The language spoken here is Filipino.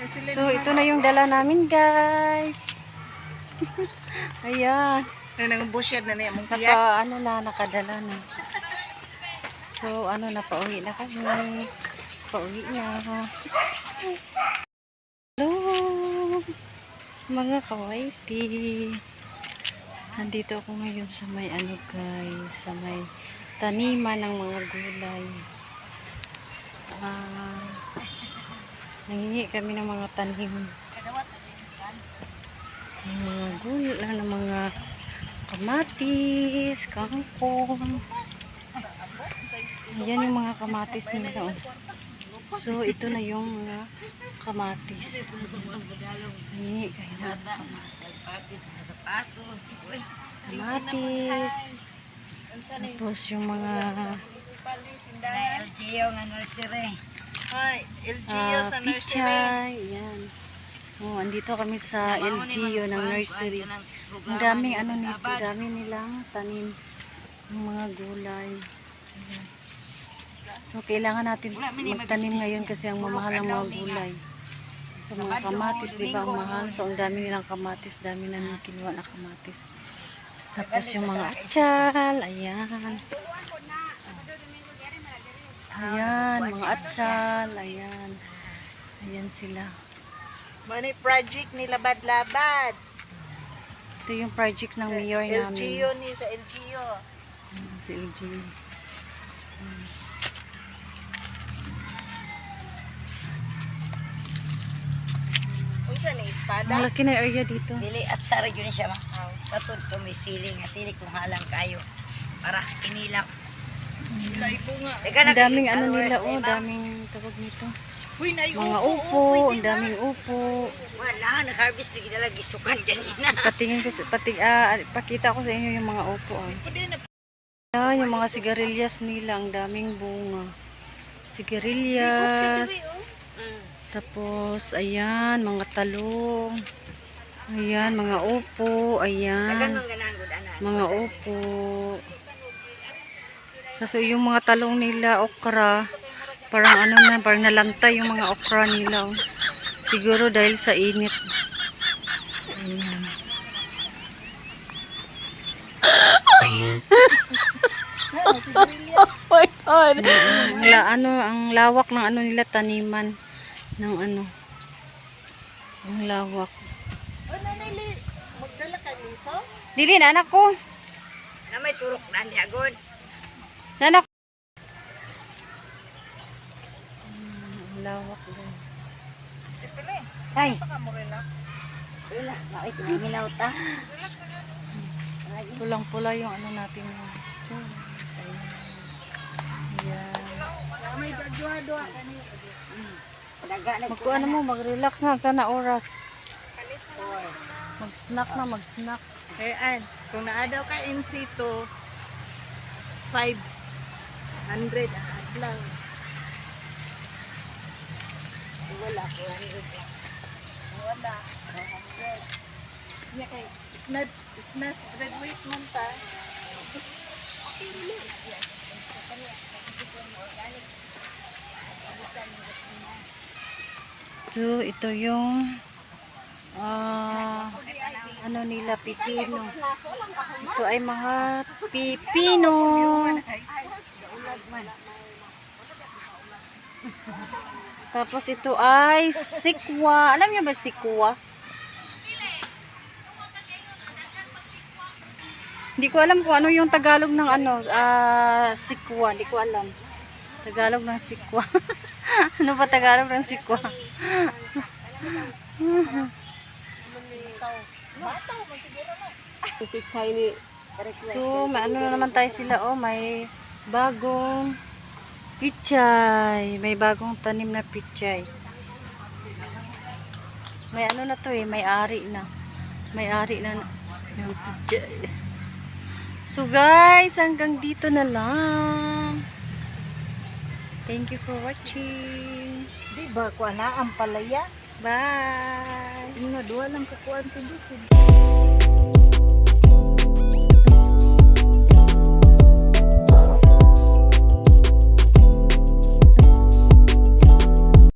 So, ito na yung dala namin, guys. Ayan. Busyad na niya mong tiyak. Nakadala na. So, pauwi na kami. Pauwi na. Hello, mga kawaiti. Nandito ako ngayon sa may guys, sa may taniman ng mga gulay. Nangingi kami ng mga tanim. Ng mga gulay, ng mga kamatis, kangkong. Ayan yung mga kamatis nila. So, ito na yung mga kamatis. Nangingi kayo ng kamatis. Kamatis. Tapos yung mga LGO nga nursery. Hi, LGO sa nursery. pichay. Ayan. Andito kami sa LGO ng nursery. Ang daming nito. Dami nilang tanim ng mga gulay. Ayan. So, kailangan natin magtanim ngayon kasi ang mamahal ng mga gulay. So, mga kamatis, di ba, ang mahal. So, ang dami nilang kamatis. Dami namin kinuha na kamatis. Tapos yung mga atsal. Ayan. Ayan, mga atsal. Ayan. Ayan sila. Money project ni Labad-Labad. Ito yung project ng mayor namin. LGO ni sa LGO. Si LGO. Unsa ni espada? Ang laki na area dito. Dili at sara yun siya ma. Patod ko may siling kung halang kayo. Para sa kinilak. Ang daming nila, daming tawag nito. Uy, Mga upo, ang daming upo. Wala, nag-harvest bigla lagi sukan kanina. Patingin ko, pakita ko sa inyo yung mga upo. Ayan, yung mga sigarilyas nila, ang daming bunga. Sigarilyas. Tapos, ayan, mga talong. Ayan, mga upo. Ayan, mga upo. Kasi yung mga talong nila, okra, parang parang nalantay yung mga okra nila. Siguro dahil sa init. Ayan. Oh my God. Ang lawak ng nila taniman ng ang lawak. Magdala ka liso? Dili na anak ko. Na may turok na niya agad. Nanak. Ang lawak guys. Ipili. Ay, Baka mo relax. relax na ito na minaw ta. Pulang-pula yung natin. Ayan. May dua-dua kanina. Mag-relax na sana oras. Mag-snack na, mag-snack. Ayan, kung naadaw ka in situ, 500 lang. Wala, 400 lang. Wala, 400. Yan kay, isnas graduate man ta. So, ito yung nila, pipino. Ito ay mga pipino. Tapos ito ay sikwa. Alam niyo ba sikwa? Hindi ko alam kung ano yung Tagalog ng sikwa. Hindi ko alam. Tagalog ng sikwa. Ano ba Tagalog ng sikwa? So, may na naman tayo sila. May bagong pichay. May bagong tanim na pichay. May na to may ari na. May ari na ng pichay. So guys, hanggang dito na lang. Thank you for watching. Di ba, kuha na ang palaya? Bye! Dua lang kakuha ang tubig.